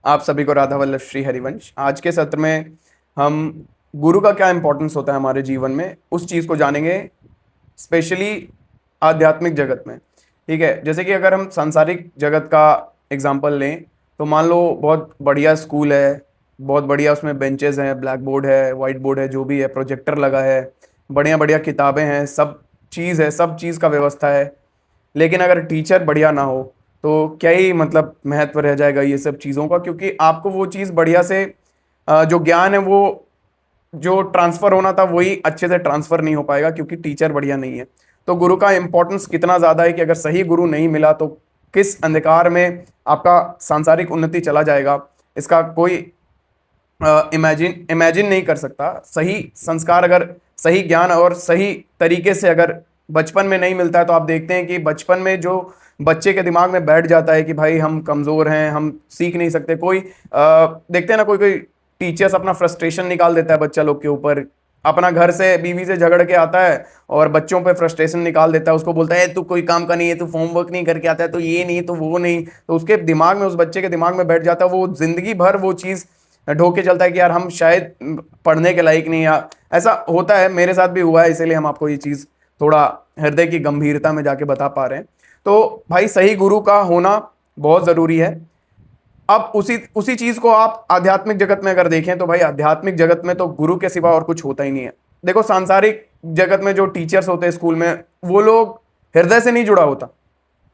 आप सभी को राधा वल्लभ श्री हरिवंश। आज के सत्र में हम गुरु का क्या इंपॉर्टेंस होता है हमारे जीवन में उस चीज को जानेंगे, स्पेशली आध्यात्मिक जगत में। ठीक है, जैसे कि अगर हम सांसारिक जगत का एग्जांपल लें तो मान लो बहुत बढ़िया स्कूल है, बहुत बढ़िया उसमें बेंचेस हैं, ब्लैक बोर्ड है, वाइट बोर्ड है, जो भी है, प्रोजेक्टर लगा है, बढ़िया बढ़िया किताबें हैं, सब चीज़ है, सब चीज़ का व्यवस्था है। लेकिन अगर टीचर बढ़िया ना हो तो क्या ही मतलब महत्व रह जाएगा ये सब चीज़ों का, क्योंकि आपको वो चीज़ बढ़िया से जो ज्ञान है वो जो ट्रांसफर होना था वही अच्छे से ट्रांसफर नहीं हो पाएगा, क्योंकि टीचर बढ़िया नहीं है। तो गुरु का इंपॉर्टेंस कितना ज़्यादा है कि अगर सही गुरु नहीं मिला तो किस अंधकार में आपका सांसारिक उन्नति चला जाएगा, इसका कोई इमेजिन इमेजिन नहीं कर सकता। सही संस्कार, अगर सही ज्ञान और सही तरीके से अगर बचपन में नहीं मिलता है तो आप देखते हैं कि बचपन में जो बच्चे के दिमाग में बैठ जाता है कि भाई हम कमजोर हैं, हम सीख नहीं सकते। देखते हैं ना, कोई कोई टीचर्स अपना फ्रस्ट्रेशन निकाल देता है बच्चा लोग के ऊपर, अपना घर से बीवी से झगड़ के आता है और बच्चों पे फ्रस्ट्रेशन निकाल देता है, उसको बोलता है तू कोई काम का नहीं है, तू होमवर्क नहीं करके आता है, तो ये नहीं तो वो नहीं, तो उसके दिमाग में, उस बच्चे के दिमाग में बैठ जाता है, वो जिंदगी भर वो चीज़ ढो के चलता है कि यार हम शायद पढ़ने के लायक नहीं। या ऐसा होता है, मेरे साथ भी हुआ है, इसीलिए हम आपको ये चीज़ थोड़ा हृदय की गंभीरता में जाके बता पा रहे हैं। तो भाई सही गुरु का होना बहुत ज़रूरी है। अब उसी उसी चीज को आप आध्यात्मिक जगत में अगर देखें तो भाई आध्यात्मिक जगत में तो गुरु के सिवा और कुछ होता ही नहीं है। देखो, सांसारिक जगत में जो टीचर्स होते हैं स्कूल में, वो लोग हृदय से नहीं जुड़ा होता,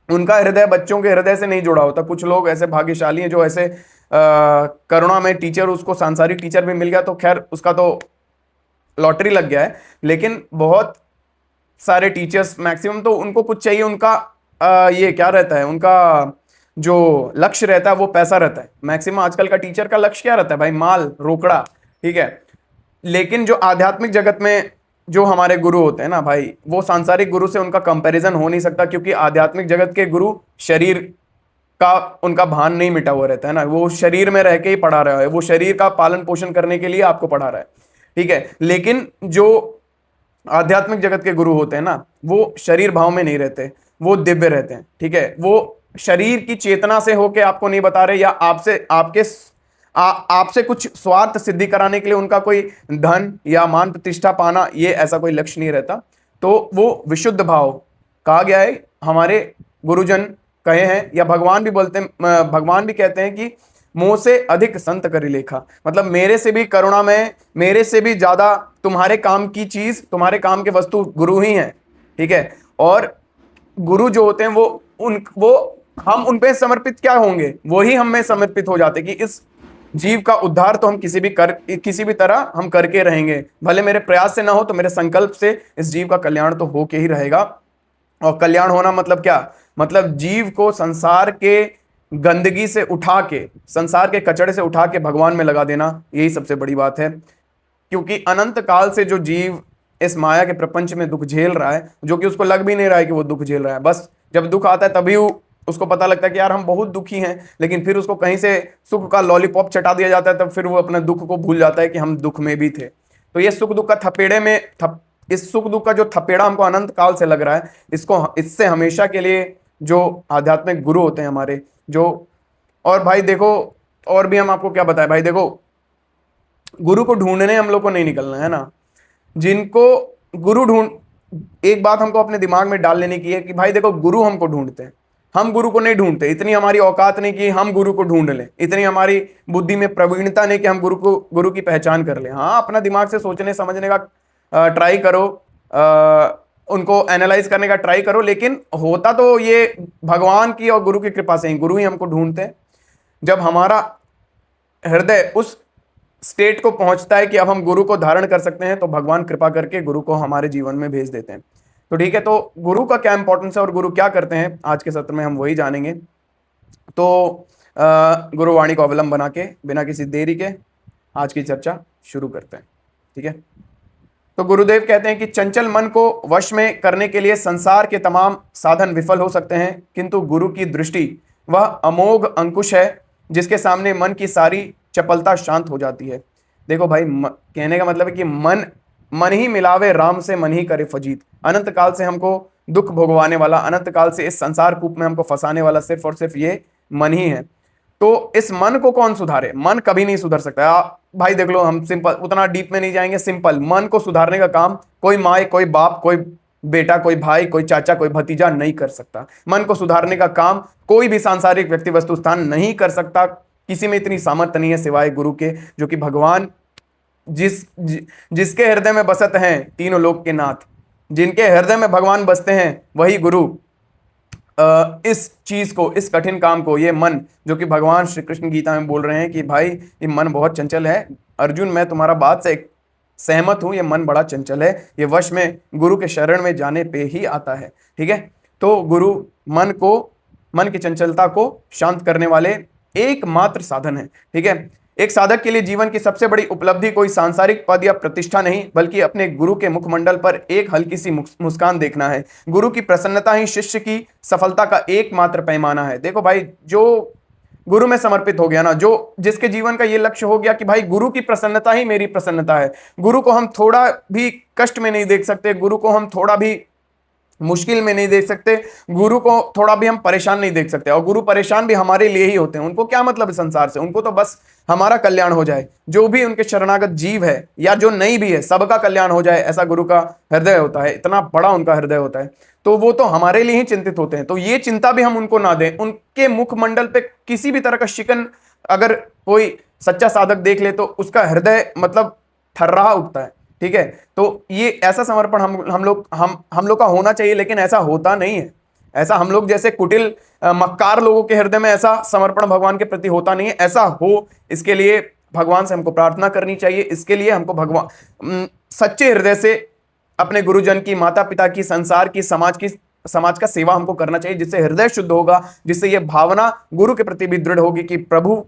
उनका हृदय बच्चों के हृदय से नहीं जुड़ा होता। कुछ लोग ऐसे भाग्यशाली हैं जो ऐसे करुणा में टीचर, उसको सांसारिक टीचर भी मिल गया तो खैर उसका तो लॉटरी लग गया है। लेकिन बहुत सारे टीचर्स, मैक्सिमम तो उनको कुछ चाहिए, उनका ये क्या रहता है, उनका जो लक्ष्य रहता है वो पैसा रहता है। मैक्सिमम आजकल का टीचर का लक्ष्य क्या रहता है भाई, माल रोकड़ा। ठीक है, लेकिन जो आध्यात्मिक जगत में जो हमारे गुरु होते हैं ना भाई, वो सांसारिक गुरु से उनका कंपैरिजन हो नहीं सकता, क्योंकि आध्यात्मिक जगत के गुरु शरीर का उनका भान नहीं मिटा हुआ रहता है ना, वो शरीर में रह के ही पढ़ा रहा है, वो शरीर का पालन पोषण करने के लिए आपको पढ़ा रहा है। ठीक है, लेकिन जो आध्यात्मिक जगत के गुरु होते हैं ना, वो शरीर भाव में नहीं रहते, वो दिव्य रहते हैं। ठीक है, वो शरीर की चेतना से होके आपको नहीं बता रहे, या आपसे कुछ स्वार्थ सिद्धि कराने के लिए उनका कोई धन या मान प्रतिष्ठा पाना, ये ऐसा कोई लक्ष्य नहीं रहता। तो वो विशुद्ध भाव कहा गया है, हमारे गुरुजन कहे हैं, या भगवान भी बोलते हैं, भगवान भी कहते हैं कि मोह से अधिक संत करी लेखा, मतलब मेरे से भी करुणा में, मेरे से भी ज्यादा तुम्हारे काम की चीज, तुम्हारे काम के वस्तु गुरु ही हैं। ठीक है, और गुरु जो होते हैं वो हम उन पे समर्पित क्या होंगे, वो ही हम में समर्पित हो जाते कि इस जीव का उद्धार तो हम किसी भी तरह हम करके रहेंगे, भले मेरे प्रयास से ना हो तो मेरे संकल्प से इस जीव का कल्याण तो होके ही रहेगा। और कल्याण होना मतलब क्या, मतलब जीव को संसार के गंदगी से उठा के, संसार के कचड़े से उठा के भगवान में लगा देना, यही सबसे बड़ी बात है। क्योंकि अनंत काल से जो जीव इस माया के प्रपंच में दुख झेल रहा है, जो कि उसको लग भी नहीं रहा है कि वो दुख झेल रहा है, बस जब दुख आता है तभी उसको पता लगता है कि यार हम बहुत दुखी हैं, लेकिन फिर उसको कहीं से सुख का लॉलीपॉप चटा दिया जाता है, तब फिर वो अपने दुख को भूल जाता है कि हम दुख में भी थे। तो ये सुख दुख का थपेड़े में इस सुख दुख का जो थपेड़ा हमको अनंत काल से लग रहा है, इससे हमेशा के लिए जो आध्यात्मिक गुरु होते हैं हमारे, जो, और भाई देखो, और भी हम आपको क्या बताएं भाई, देखो गुरु को ढूंढने हम लोग को नहीं निकलना है ना, जिनको गुरु ढूंढ, एक बात हमको अपने दिमाग में डाल लेने की है कि भाई देखो, गुरु हमको ढूंढते हैं, हम गुरु को नहीं ढूंढते। इतनी हमारी औकात नहीं कि हम गुरु को ढूंढ लें, इतनी हमारी बुद्धि में प्रवीणता नहीं कि हम गुरु की पहचान कर लें। हाँ, अपना दिमाग से सोचने समझने का ट्राई करो, उनको एनालाइज करने का ट्राई करो, लेकिन होता तो ये भगवान की और गुरु की कृपा से ही, गुरु ही हमको ढूंढते हैं। जब हमारा हृदय उस स्टेट को पहुंचता है कि अब हम गुरु को धारण कर सकते हैं, तो भगवान कृपा करके गुरु को हमारे जीवन में भेज देते हैं। तो ठीक है, तो गुरु का क्या इंपॉर्टेंस है और गुरु क्या करते हैं, आज के सत्र में हम वही जानेंगे। तो गुरुवाणी को अवलंब बना के बिना किसी देरी के आज की चर्चा शुरू करते हैं। ठीक है, तो गुरुदेव कहते हैं कि चंचल मन को वश में करने के लिए संसार के तमाम साधन विफल हो सकते हैं, किंतु गुरु की दृष्टि वह अमोघ अंकुश है जिसके सामने मन की सारी चपलता शांत हो जाती है। देखो भाई, कहने का मतलब है कि मन ही मिलावे राम से, मन ही करे फजीत। अनंत काल से हमको दुख भोगवाने वाला, अनंत काल से इस संसार कूप में हमको फंसाने वाला सिर्फ और सिर्फ ये मन ही है। तो इस मन को कौन सुधारे? मन कभी नहीं सुधर सकता। भाई देख लो, हम सिंपल, उतना डीप में नहीं जाएंगे, सिंपल मन को सुधारने का काम कोई माँ, कोई बाप, कोई बेटा, कोई भाई, कोई चाचा, कोई भतीजा नहीं कर सकता। मन को सुधारने का काम कोई भी सांसारिक व्यक्ति, वस्तु, स्थान नहीं कर सकता। किसी में इतनी सामर्थ्य नहीं है सिवाय गुरु के, जो कि भगवान जिसके हृदय में बसत हैं तीनों लोक के नाथ, जिनके हृदय में भगवान बसते हैं वही गुरु इस चीज को, इस कठिन काम को, ये मन जो कि भगवान श्री कृष्ण गीता में बोल रहे हैं कि भाई ये मन बहुत चंचल है, अर्जुन मैं तुम्हारा बात से सहमत हूं, ये मन बड़ा चंचल है, ये वश में गुरु के शरण में जाने पे ही आता है। ठीक है, तो गुरु मन की चंचलता को शांत करने वाले एकमात्र साधन है। ठीक है, एक साधक के लिए जीवन की सबसे बड़ी उपलब्धि कोई सांसारिक पद या प्रतिष्ठा नहीं, बल्कि अपने गुरु के मुखमंडल पर एक हल्की सी मुस्कान देखना है। गुरु की प्रसन्नता ही शिष्य की सफलता का एकमात्र पैमाना है। देखो भाई, जो गुरु में समर्पित हो गया ना, जो जिसके जीवन का ये लक्ष्य हो गया कि भाई गुरु की प्रसन्नता ही मेरी प्रसन्नता है, गुरु को हम थोड़ा भी कष्ट में नहीं देख सकते, गुरु को हम थोड़ा भी मुश्किल में नहीं देख सकते, गुरु को थोड़ा भी हम परेशान नहीं देख सकते, और गुरु परेशान भी हमारे लिए ही होते हैं। उनको क्या मतलब है संसार से, उनको तो बस हमारा कल्याण हो जाए, जो भी उनके शरणागत जीव है या जो नहीं भी है सबका कल्याण हो जाए, ऐसा गुरु का हृदय होता है, इतना बड़ा उनका हृदय होता है। तो वो तो हमारे लिए ही चिंतित होते हैं, तो ये चिंता भी हम उनको ना दें। उनके मुखमंडल पे किसी भी तरह का शिकन अगर कोई सच्चा साधक देख ले तो उसका हृदय मतलब थर्राह उठता है। ठीक है, तो ये ऐसा समर्पण हम लोग का होना चाहिए, लेकिन ऐसा होता नहीं है। ऐसा हम लोग जैसे कुटिल मक्कार लोगों के हृदय में ऐसा समर्पण भगवान के प्रति होता नहीं है। ऐसा हो, इसके लिए भगवान से हमको प्रार्थना करनी चाहिए। इसके लिए हमको भगवान सच्चे हृदय से अपने गुरुजन की, माता पिता की, संसार की, समाज का सेवा हमको करना चाहिए, जिससे हृदय शुद्ध होगा, जिससे ये भावना गुरु के प्रति भी दृढ़ होगी कि प्रभु,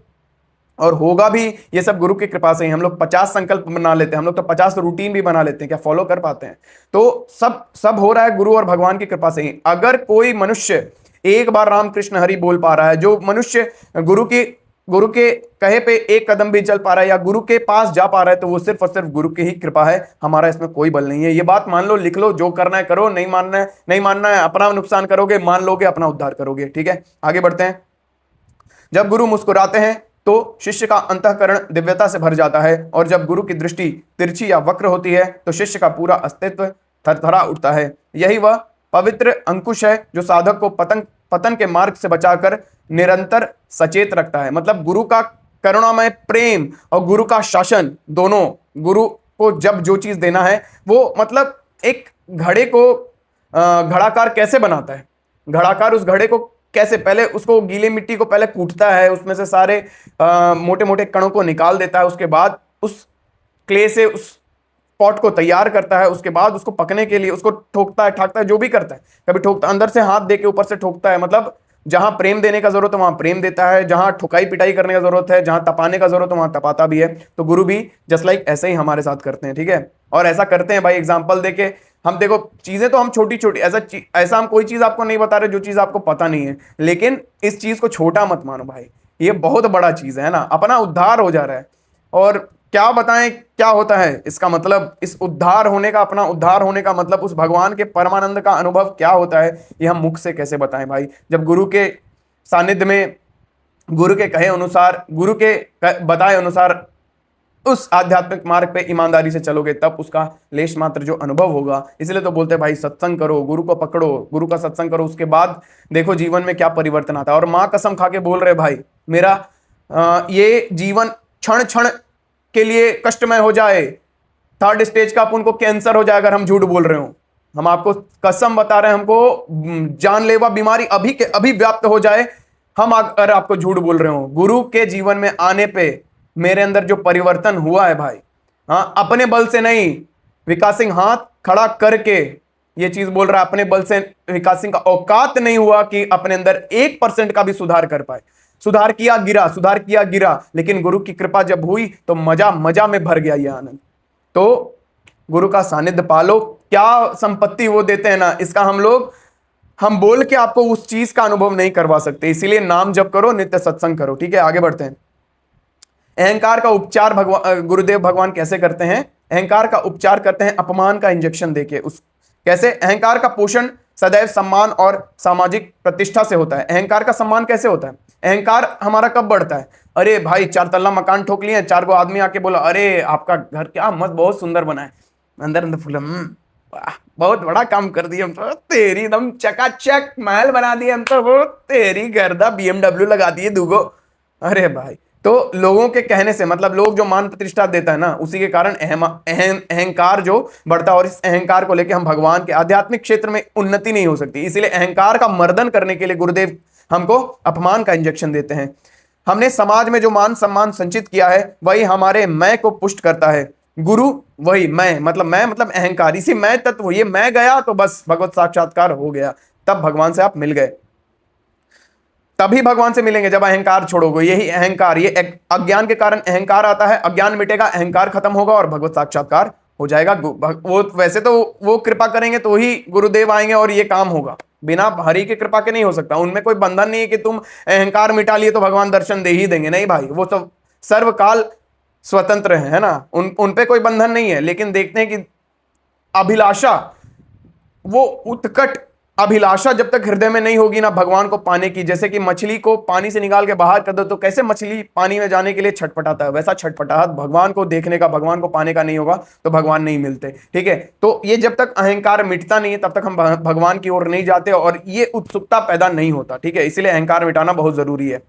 और होगा भी ये सब गुरु की कृपा से ही। हम लोग 50 संकल्प बना लेते हैं, हम लोग तो 50 रूटीन भी बना लेते हैं, क्या फॉलो कर पाते हैं? तो सब हो रहा है गुरु और भगवान की कृपा से ही। अगर कोई मनुष्य एक बार राम कृष्ण हरि बोल पा रहा है, जो मनुष्य गुरु के कहे पे एक कदम भी चल पा रहा है या गुरु के पास जा पा रहा है, तो वो सिर्फ और सिर्फ गुरु की ही कृपा है, हमारा इसमें कोई बल नहीं है। ये बात मान लो, लिख लो, जो करना है करो, नहीं मानना है अपना नुकसान करोगे, मान लोगे अपना उद्धार करोगे। ठीक है, आगे बढ़ते हैं। जब गुरु मुस्कुराते हैं तो शिष्य का अंतःकरण दिव्यता से भर जाता है, और जब गुरु की दृष्टि तिरछी या वक्र होती है तो शिष्य का पूरा अस्तित्व थरथरा उठता है। यही वह पवित्र अंकुश है जो साधक को पतन के मार्ग से बचाकर निरंतर सचेत रखता है। मतलब गुरु का करुणामय प्रेम और गुरु का शासन, दोनों, गुरु को जब जो चीज देना है वो, मतलब एक घड़े को घड़ाकार कैसे बनाता है, घड़ाकार उस घड़े को कैसे, पहले उसको गीली मिट्टी को पहले कूटता है, उसमें से सारे मोटे मोटे कणों को निकाल देता है, उसके बाद उस क्ले से उस पॉट को तैयार करता है, उसके बाद उसको पकने के लिए उसको ठोकता है, ठाकता है, जो भी करता है, कभी ठोकता, अंदर से हाथ दे के ऊपर से ठोकता है। मतलब जहां प्रेम देने का जरूरत है वहां प्रेम देता है, जहां ठुकाई पिटाई करने का जरूरत है, जहां तपाने का जरूरत है वहां तपाता भी है। तो गुरु भी जस्ट लाइक ऐसे ही हमारे साथ करते हैं। ठीक है, और ऐसा करते हैं भाई, एग्जाम्पल देके हम, देखो चीजें तो हम छोटी छोटी, ऐसा हम कोई चीज आपको नहीं बता रहे जो चीज आपको पता नहीं है, लेकिन इस चीज को छोटा मत मानो भाई, ये बहुत बड़ा चीज है ना, अपना उद्धार हो जा रहा है। और क्या बताएं क्या होता है इसका मतलब, इस उद्धार होने का, अपना उद्धार होने का मतलब, उस भगवान के परमानंद का अनुभव क्या होता है, ये हम मुख से कैसे बताएं भाई। जब गुरु के सानिध्य में, गुरु के कहे अनुसार, गुरु के बताए अनुसार उस आध्यात्मिक मार्ग पे ईमानदारी से चलोगे, तब उसका लेश मात्र जो अनुभव होगा। इसलिए तो बोलते हैं भाई, सत्संग करो, गुरु को पकड़ो, गुरु का सत्संग करो, उसके बाद देखो जीवन में क्या परिवर्तन आता है। और माँ कसम खा के बोल रहे भाई, मेरा ये जीवन क्षण क्षण के लिए कष्टमय हो जाए, 3rd स्टेज का अपन को कैंसर हो जाए अगर हम झूठ बोल रहे हो, हम आपको कसम बता रहे हैं, हमको जानलेवा बीमारी अभी के अभी व्याप्त हो जाए, हम अगर आपको झूठ बोल रहे हो। गुरु के जीवन में आने पे मेरे अंदर जो परिवर्तन हुआ है भाई, हाँ, अपने बल से नहीं, विकास सिंह हाथ खड़ा करके ये चीज बोल रहा है, अपने बल से विकास सिंह का औकात नहीं हुआ कि अपने अंदर 1% का भी सुधार कर पाए। सुधार किया गिरा, लेकिन गुरु की कृपा जब हुई तो मजा में भर गया ये आनंद। तो गुरु का सानिध्य पालो, क्या संपत्ति वो देते हैं ना, इसका हम बोल के आपको उस चीज का अनुभव नहीं करवा सकते। इसीलिए नाम जप करो, नित्य सत्संग करो। ठीक है, आगे बढ़ते हैं। अहंकार का उपचार गुरुदेव भगवान कैसे करते हैं? अहंकार का उपचार करते हैं अपमान का इंजेक्शन देके। कैसे? अहंकार का पोषण सदैव सम्मान और सामाजिक प्रतिष्ठा से होता है। अहंकार का सम्मान कैसे होता है? अहंकार हमारा कब बढ़ता है? अरे भाई 4 तल्ला मकान ठोक लिए, 4 गो आदमी आके बोला अरे आपका घर क्या मस्त बहुत सुंदर बना है, अंदर अंदर फूला वाह बहुत बड़ा काम कर दिया हम तो, तेरी एकदम चकाचक महल बना दिया हम तो, वो तेरी गर्दा BMW लगा दिए दूगो। अरे भाई तो लोगों के कहने से, मतलब लोग जो मान प्रतिष्ठा देता है ना, उसी के कारण अहंकार जो बढ़ता है, और इस अहंकार को लेकर हम भगवान के आध्यात्मिक क्षेत्र में उन्नति नहीं हो सकती। इसीलिए अहंकार का मर्दन करने के लिए गुरुदेव हमको अपमान का इंजेक्शन देते हैं। हमने समाज में जो मान सम्मान संचित किया है वही हमारे मैं को पुष्ट करता है। गुरु वही मैं मतलब अहंकार, इसी मैं तत्व, ये मैं गया तो बस भगवत साक्षात्कार हो गया, तब भगवान से आप मिल गए। तभी भगवान से मिलेंगे जब अहंकार छोड़ोगे। यही अहंकार, ये अज्ञान के कारण अहंकार आता है, अज्ञान मिटेगा, अहंकार खत्म होगा और भगवत साक्षात्कार हो जाएगा। वो वैसे तो वो कृपा करेंगे तो ही गुरुदेव आएंगे और ये काम होगा, बिना हरि की कृपा के नहीं हो सकता। उनमें कोई बंधन नहीं है कि तुम अहंकार मिटा लिए तो भगवान दर्शन दे ही देंगे, नहीं भाई, वो सब सर्वकाल स्वतंत्र है ना, उन पे कोई बंधन नहीं है। लेकिन देखते हैं कि अभिलाषा, वो उत्कट अभिलाषा जब तक हृदय में नहीं होगी ना भगवान को पाने की, जैसे कि मछली को पानी से निकाल के बाहर कर दो तो कैसे मछली पानी में जाने के लिए छटपटाता है, वैसा छटपटाहट भगवान को देखने का, भगवान को पाने का नहीं होगा तो भगवान नहीं मिलते। ठीक है, तो ये जब तक अहंकार मिटता नहीं है तब तक हम भगवान की ओर नहीं जाते और ये उत्सुकता पैदा नहीं होता। ठीक है, इसीलिए अहंकार मिटाना बहुत जरूरी है।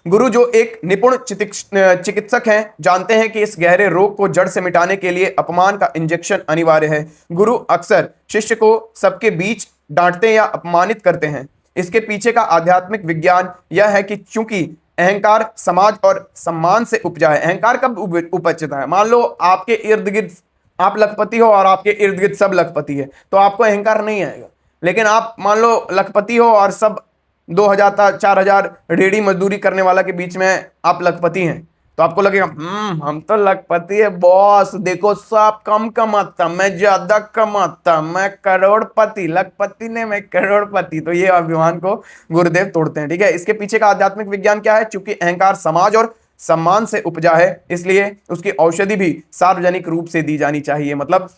गुरु जो एक निपुण चिकित्सक हैं, जानते हैं कि इस गहरे रोग को जड़ से मिटाने के लिए अपमान का इंजेक्शन अनिवार्य है। गुरु अक्सर शिष्य को सबके बीच डांटते या अपमानित करते हैं। इसके पीछे का आध्यात्मिक विज्ञान यह है कि चूंकि अहंकार समाज और सम्मान से उपजा है। अहंकार कब उपजता है? मान लो आपके इर्द गिर्द आप लखपति हो और आपके इर्द गिर्द सब लखपति है तो आपको अहंकार नहीं आएगा। लेकिन आप मान लो लखपति हो और सब 2000 4000 रेडी मजदूरी करने वाला के बीच में आप लखपति हैं तो आपको लगेगा हम तो लखपति है बॉस, देखो सब कम कमाता, मैं ज्यादा कमाता, मैं करोड़पति, लखपति ने मैं करोड़पति। तो ये अभिमान को गुरुदेव तोड़ते हैं। ठीक है, इसके पीछे का आध्यात्मिक विज्ञान क्या है? चूंकि अहंकार समाज और सम्मान से उपजा है इसलिए उसकी औषधि भी सार्वजनिक रूप से दी जानी चाहिए। मतलब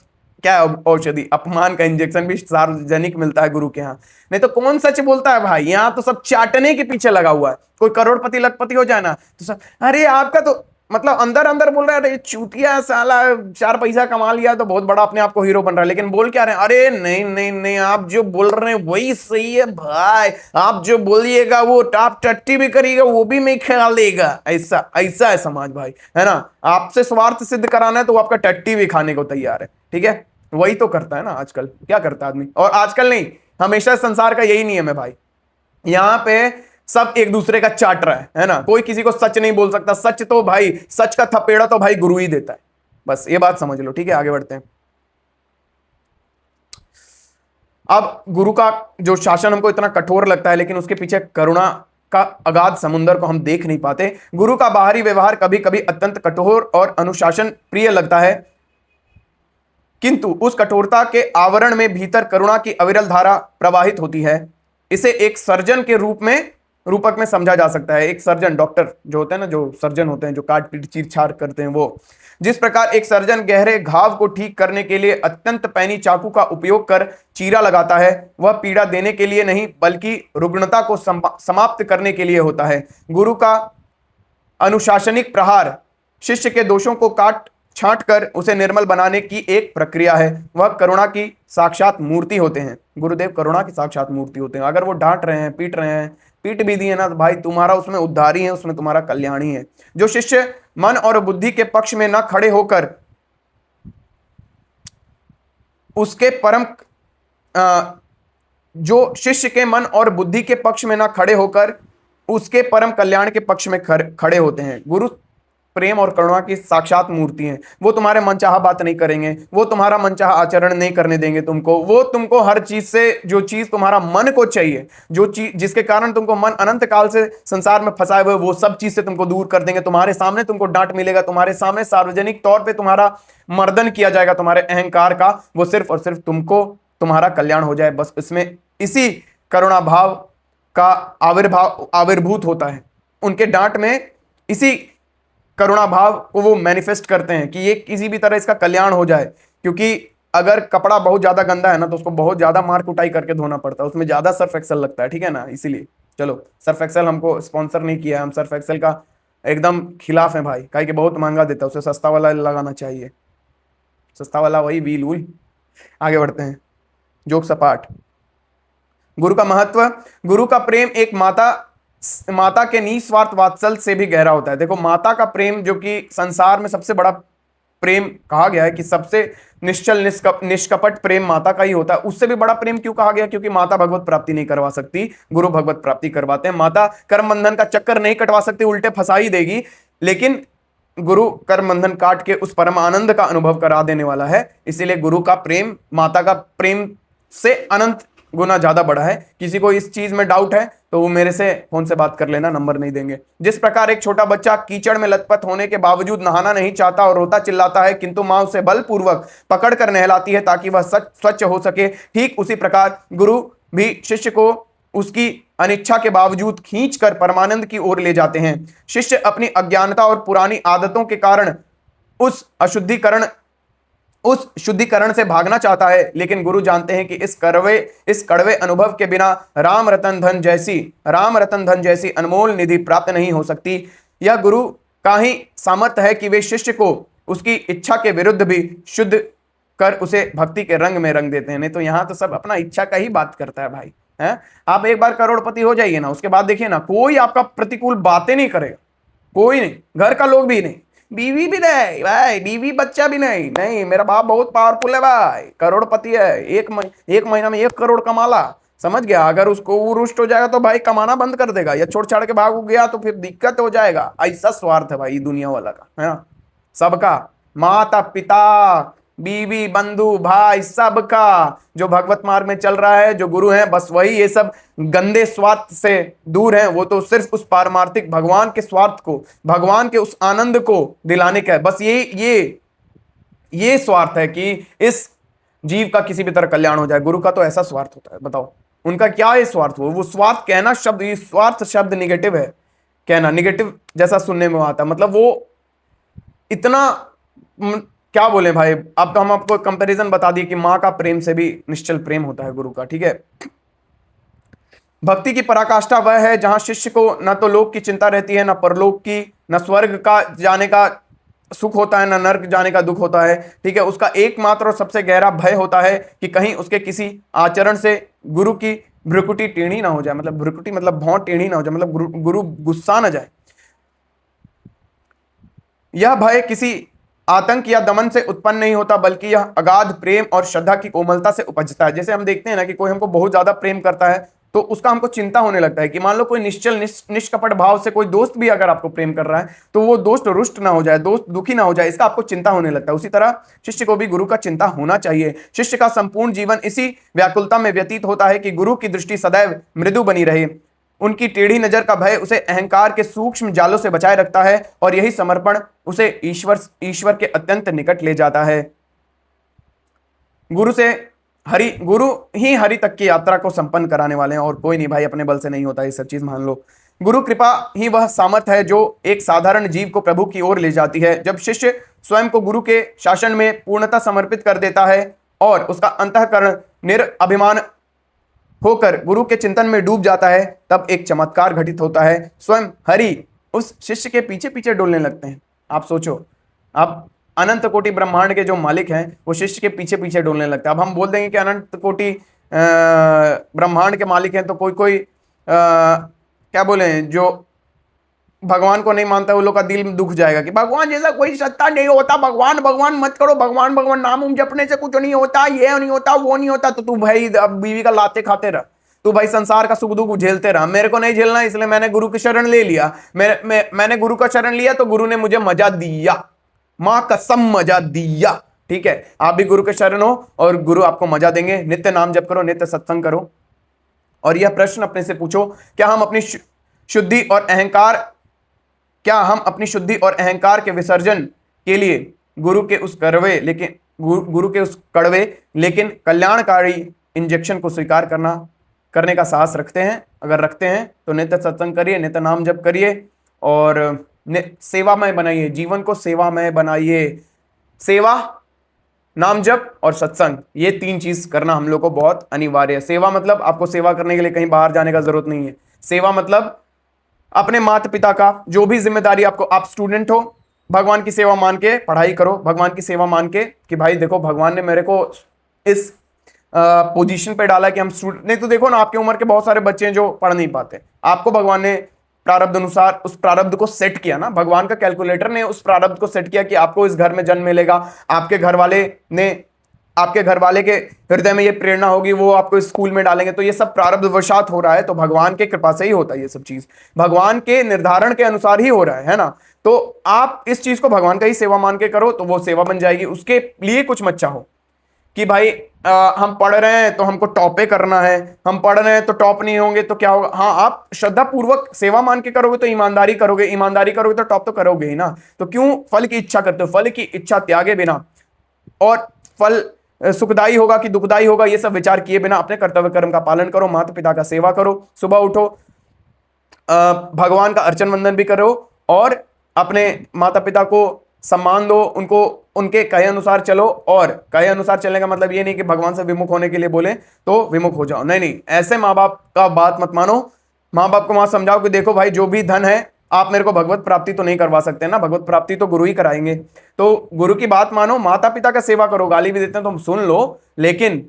क्या औषधि? अपमान का इंजेक्शन भी सार्वजनिक मिलता है गुरु के यहाँ, नहीं तो कौन सच बोलता है भाई? यहाँ तो सब चाटने के पीछे लगा हुआ है। कोई करोड़पति लखपति हो जाए ना तो सब अरे आपका तो मतलब अंदर अंदर बोल रहा है अरे चूतिया साला 4 पैसा कमा लिया तो बहुत बड़ा अपने आप को हीरो बन रहा है, लेकिन बोल क्या रहे हैं? अरे नहीं नहीं नहीं, आप जो बोल रहे हैं वही सही है भाई, आप जो बोलिएगा वो आप टट्टी भी करिएगा वो भी मैं ख्याल लेगा। ऐसा ऐसा है समाज भाई, है ना। आपसे स्वार्थ सिद्ध कराना है तो वो आपका टट्टी भी खाने को तैयार है। ठीक है, वही तो करता है ना आजकल। क्या करता है आदमी? और आजकल नहीं, हमेशा संसार का यही नियम है भाई। यहां पे सब एक दूसरे का चाट रहा है ना। कोई किसी को सच नहीं बोल सकता। सच तो भाई, सच का थपेड़ा तो भाई गुरु ही देता है। बस ये बात समझ लो। ठीक है, आगे बढ़ते हैं। अब गुरु का जो शासन हमको इतना कठोर लगता है लेकिन उसके पीछे करुणा का अगाध समुद्र को हम देख नहीं पाते। गुरु का बाहरी व्यवहार कभी कभी अत्यंत कठोर और अनुशासन प्रिय लगता है, किंतु उस कठोरता के आवरण में भीतर करुणा की अविरल धारा प्रवाहित होती है। इसे एक सर्जन के रूपक में समझा जा सकता है। एक सर्जन, डॉक्टर जो होते हैं ना, जो सर्जन होते हैं जो काट पीट चीर छाड़ करते हैं, वो जिस प्रकार एक सर्जन गहरे घाव को ठीक करने के लिए अत्यंत पैनी चाकू का उपयोग कर चीरा लगाता है, वह पीड़ा देने के लिए नहीं बल्कि रुग्णता को समाप्त करने के लिए होता है। गुरु का अनुशासनिक प्रहार शिष्य के दोषों को काट छांट कर उसे निर्मल बनाने की एक प्रक्रिया है। वह करुणा की साक्षात मूर्ति होते हैं। गुरुदेव करुणा की साक्षात मूर्ति होते हैं। अगर वो डांट रहे हैं, पीट रहे हैं, पीट भी दिए ना तो भाई तुम्हारा उसमें उद्धार ही है, उसमें तुम्हारा कल्याण ही है। जो शिष्य मन और बुद्धि के पक्ष में न खड़े होकर उसके परम जो शिष्य के मन और बुद्धि के पक्ष में न खड़े होकर उसके परम कल्याण के पक्ष में खड़े होते हैं। गुरु प्रेम और करुणा की साक्षात मूर्ति हैं। वो तुम्हारे मनचाहा बात नहीं करेंगे, वो तुम्हारा मनचाहा आचरण नहीं करने देंगे तुमको। वो तुमको हर चीज से, जो चीज तुम्हारा मन को चाहिए, जो चीज जिसके कारण तुमको मन अनंत काल से संसार में फंसाए हुए, वो सब चीज से तुमको दूर कर देंगे। तुम्हारे सामने तुमको डांट मिलेगा, तुम्हारे सामने सार्वजनिक तौर पर तुम्हारा मर्दन किया जाएगा तुम्हारे अहंकार का। वो सिर्फ और सिर्फ तुमको तुम्हारा कल्याण हो जाए, बस इसमें इसी करुणा भाव का आविर्भूत होता है। उनके डांट में इसी करुणा भाव को वो मैनिफेस्ट करते हैं कि ये किसी भी तरह इसका कल्याण हो जाए, क्योंकि अगर कपड़ा बहुत ज्यादा गंदा है ना तो उसको बहुत ज्यादा मार कुटाई करके धोना पड़ता है, उसमें ज्यादा सर्फ एक्सेल लगता है, ठीक है ना। इसीलिए चलो, सर्फ एक्सेल हमको स्पॉन्सर नहीं किया है, हम सर्फ एक्सेल का एकदम खिलाफ है भाई, काहे कि बहुत महंगा देता है, उसे सस्ता वाला लगाना चाहिए, सस्ता वाला वही व्हील वूल। आगे बढ़ते हैं, जोक सपाट। गुरु का महत्व। गुरु का प्रेम एक माता माता के निस्वार्थ वात्सल्य से भी गहरा होता है। देखो, माता का प्रेम जो कि संसार में सबसे बड़ा प्रेम कहा गया है कि सबसे निश्चल निष्कपट प्रेम माता का ही होता है, उससे भी बड़ा प्रेम क्यों कहा गया? क्योंकि माता भगवत प्राप्ति नहीं करवा सकती, गुरु भगवत प्राप्ति करवाते हैं। माता कर्म बंधन का चक्कर नहीं कटवा सकती, उल्टे फंसा ही देगी, लेकिन गुरु कर्म बंधन काट के उस परम आनंद का अनुभव करा देने वाला है। इसीलिए गुरु का प्रेम माता का प्रेम से अनंत गुना ज्यादा बड़ा है। किसी को इस चीज में डाउट है तो वो मेरे से फोन से बात कर लेना, नंबर नहीं देंगे। जिस प्रकार एक छोटा बच्चा कीचड़ में लथपथ होने के बावजूद नहाना नहीं चाहता और रोता चिल्लाता है, किंतु मां उसे बलपूर्वक पकड़ कर नहलाती है ताकि वह स्वच्छ हो सके, ठीक उसी प्रकार गुरु भी शिष्य को उसकी अनिच्छा के बावजूद खींचकर परमानंद की ओर ले जाते हैं। शिष्य अपनी अज्ञानता और पुरानी आदतों के कारण उस शुद्धिकरण से भागना चाहता है, लेकिन गुरु जानते हैं कि इस कड़वे अनुभव के बिना राम रतन धन जैसी अनमोल निधि प्राप्त नहीं हो सकती। यह गुरु का ही सामर्थ्य है कि वे शिष्य को उसकी इच्छा के विरुद्ध भी शुद्ध कर उसे भक्ति के रंग में रंग देते हैं। नहीं तो यहां तो सब अपना इच्छा का ही बात करता है भाई, है। आप एक बार करोड़पति हो जाइए ना, उसके बाद देखिए ना, कोई आपका प्रतिकूल बातें नहीं करेगा, कोई नहीं, घर का लोग भी नहीं, बीवी भी नहीं भाई, बीवी बच्चा भी नहीं, नहीं मेरा बाप बहुत पावरफुल है भाई, करोड़पति है, एक महीना में 1 करोड़ कमाला, समझ गया। अगर उसको वो रुष्ट हो जाएगा तो भाई कमाना बंद कर देगा, या छोड़ छाड़ के भाग गया तो फिर दिक्कत हो जाएगा। ऐसा स्वार्थ है भाई दुनिया वाला का, है ना, सबका, माता पिता बीवी बंधु भाई सबका। जो भगवत मार्ग में चल रहा है, जो गुरु हैं, बस वही ये सब गंदे स्वार्थ से दूर हैं। वो तो सिर्फ उस पारमार्थिक भगवान के स्वार्थ को, भगवान के उस आनंद को दिलाने का है, बस ये स्वार्थ है कि इस जीव का किसी भी तरह कल्याण हो जाए। गुरु का तो ऐसा स्वार्थ होता है, बताओ उनका क्या है स्वार्थ? वो स्वार्थ कहना शब्द, ये स्वार्थ शब्द निगेटिव है, कहना निगेटिव जैसा सुनने में आता, मतलब वो इतना क्या बोले भाई। अब तो हम आपको कंपैरिजन बता दिए कि मां का प्रेम से भी निश्चल प्रेम होता है गुरु का, ठीक है। भक्ति की पराकाष्ठा वह है जहां शिष्य को न तो लोक की चिंता रहती है, न परलोक की, न स्वर्ग का जाने का सुख होता है, न नर्क जाने का दुख होता है, ठीक है। उसका एकमात्र और सबसे गहरा भय होता है कि कहीं उसके किसी आचरण से गुरु की भ्रुकुटी टेढ़ी ना हो जाए, मतलब भ्रुकुटी मतलब भौं टेढ़ी ना हो जाए, मतलब गुरु गुस्सा ना जाए। यह भय किसी आतंक या दमन से उत्पन्न नहीं होता, बल्कि यह अगाध प्रेम और श्रद्धा की कोमलता से उपजता है। जैसे हम देखते हैं ना कि कोई हमको बहुत ज्यादा प्रेम करता है तो उसका हमको चिंता होने लगता है कि मान लो कोई निश्चल निष्कपट भाव से कोई दोस्त भी अगर आपको प्रेम कर रहा है तो वो दोस्त रुष्ट ना हो जाए, दोस्त दुखी ना हो जाए, इसका आपको चिंता होने लगता है। उसी तरह शिष्य को भी गुरु का चिंता होना चाहिए। शिष्य का संपूर्ण जीवन इसी व्याकुलता में व्यतीत होता है कि गुरु की दृष्टि सदैव मृदु बनी रहे। उनकी टेढ़ी नजर का भय उसे अहंकार के सूक्ष्म जालों से बचाए रखता है और यही समर्पण उसे ईश्वर के अत्यंत निकट ले जाता है। गुरु ही हरि तक की यात्रा को संपन्न कराने वाले हैं, और कोई नहीं भाई, अपने बल से नहीं होता, ये सब चीज मान लो। गुरु कृपा ही वह सामर्थ्य है जो एक साधारण जीव को प्रभु की ओर ले जाती है। जब शिष्य स्वयं को गुरु के शासन में पूर्णतः समर्पित कर देता है और उसका अंतःकरण निरअभिमान होकर गुरु के चिंतन में डूब जाता है, तब एक चमत्कार घटित होता है। स्वयं हरि उस शिष्य के पीछे पीछे डोलने लगते हैं। आप सोचो, आप अनंत कोटि ब्रह्मांड के जो मालिक हैं वो शिष्य के पीछे पीछे डोलने लगते हैं। अब हम बोल देंगे कि अनंत कोटि ब्रह्मांड के मालिक हैं तो कोई क्या बोले, जो भगवान को नहीं मानता वो लोग का दिल में दुख जाएगा कि भगवान जैसा कोई सत्ता नहीं होता, भगवान भगवान मत करो, भगवान भगवान नाम जपने से कुछ नहीं होता, ये नहीं होता, वो नहीं होता। तो तू भाई अब बीवी का लाते खाते रह, तू भाई संसार का सुख दुख झेलते रहा। मेरे को नहीं झेलना, इसलिए मैंने गुरु की शरण ले लिया। मैंने गुरु का शरण लिया तो गुरु ने मुझे मजा दिया, मां कसम मजा दिया, ठीक है। आप भी गुरु के शरण हो और गुरु आपको मजा देंगे। नित्य नाम जप करो, नित्य सत्संग करो। और यह प्रश्न अपने से पूछो, क्या हम अपनी शुद्धि और अहंकार के विसर्जन के लिए गुरु के उस कड़वे लेकिन कल्याणकारी इंजेक्शन को स्वीकार करने का साहस रखते हैं? अगर रखते हैं तो नित्य सत्संग करिए, नित्य नाम जप करिए और सेवामय बनाइए, जीवन को सेवामय बनाइए। सेवा नाम जप और सत्संग, ये 3 चीज करना हम लोग को बहुत अनिवार्य है। सेवा मतलब आपको सेवा करने के लिए कहीं बाहर जाने का जरूरत नहीं है। सेवा मतलब अपने माता पिता का जो भी जिम्मेदारी आपको, आप स्टूडेंट हो, भगवान की सेवा मान के पढ़ाई करो, भगवान की सेवा मान के कि भाई देखो भगवान ने मेरे को इस पोजीशन पे डाला कि हम स्टूडेंट, नहीं तो देखो ना आपकी उम्र के बहुत सारे बच्चे हैं जो पढ़ नहीं पाते, आपको भगवान ने प्रारब्ध अनुसार उस प्रारब्ध को सेट किया ना, भगवान का कैलकुलेटर ने उस प्रारब्ध को सेट किया कि आपको इस घर में जन्म मिलेगा, आपके घर वाले ने, आपके घर वाले के हृदय में ये प्रेरणा होगी, वो आपको स्कूल में डालेंगे, तो ये सब प्रारब्ध वशात हो रहा है, तो भगवान के कृपा से ही होता है ये सब चीज, भगवान के निर्धारण के अनुसार ही हो रहा है ना। तो आप इस चीज को भगवान का ही सेवा मान के करो तो वो सेवा बन जाएगी। उसके लिए कुछ मत चाहो कि भाई हम पढ़ रहे हैं तो हमको टॉपे करना है, हम पढ़ रहे हैं तो टॉप नहीं होंगे तो क्या होगा। हाँ, आप श्रद्धा पूर्वक सेवा मान के करोगे तो ईमानदारी करोगे, ईमानदारी करोगे तो टॉप तो करोगे ही ना। तो क्यों फल की इच्छा करते हो? फल की इच्छा त्यागे बिना और फल सुखदाई होगा कि दुखदाई होगा ये सब विचार किए बिना अपने कर्तव्य कर्म का पालन करो, माता पिता का सेवा करो, सुबह उठो, भगवान का अर्चन वंदन भी करो और अपने माता पिता को सम्मान दो, उनको उनके कहे अनुसार चलो। और कहे अनुसार चलने का मतलब ये नहीं कि भगवान से विमुख होने के लिए बोले तो विमुख हो जाओ, नहीं नहीं, ऐसे माँ बाप का बात मत मानो। माँ बाप को वहां समझाओ कि देखो भाई जो भी धन है आप मेरे को भगवत प्राप्ति तो नहीं करवा सकते ना, भगवत प्राप्ति तो गुरु ही कराएंगे, तो गुरु की बात मानो, माता पिता का सेवा करो, गाली भी देते हैं तो हम सुन लो, लेकिन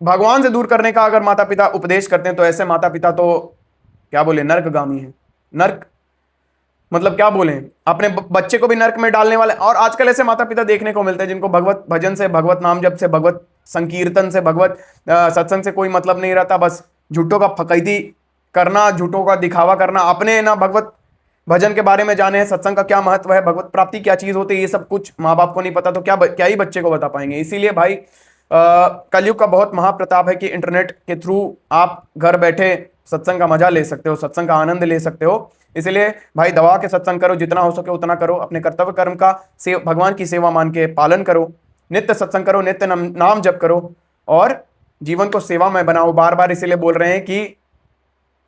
भगवान से दूर करने का अगर माता पिता उपदेश करते हैं तो ऐसे माता पिता तो क्या बोले, नर्कगामी है। नर्क मतलब क्या बोले, अपने बच्चे को भी नर्क में डालने वाले। और आजकल ऐसे माता पिता देखने को मिलते हैं जिनको भगवत भजन से, भगवत नाम जप से, भगवत संकीर्तन से, भगवत सत्संग से कोई मतलब नहीं रहता, बस झूठों का फकैती करना, झूठों का दिखावा करना, अपने ना भगवत भजन के बारे में जाने हैं, सत्संग का क्या महत्व है, भगवत प्राप्ति क्या चीज होती है, ये सब कुछ माँ बाप को नहीं पता, तो क्या ही बच्चे को बता पाएंगे। इसीलिए भाई कलयुग का बहुत महाप्रताप है कि इंटरनेट के थ्रू आप घर बैठे सत्संग का मजा ले सकते हो, सत्संग का आनंद ले सकते हो। इसलिए भाई दबा के सत्संग करो, जितना हो सके उतना करो, अपने कर्तव्य कर्म का भगवान की सेवा मान के पालन करो, नित्य सत्संग करो, नित्य नाम जप करो और जीवन को सेवा में बनाओ। बार बार इसीलिए बोल रहे हैं कि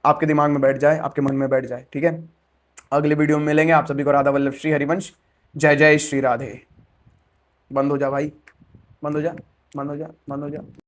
आपके दिमाग में बैठ जाए, आपके मन में बैठ जाए, ठीक है। अगले वीडियो में मिलेंगे। आप सभी को राधा वल्लभ श्री हरिवंश। जय जय श्री राधे। बंद हो जा भाई, बंद हो जा, बंद हो जा, बंद हो जा।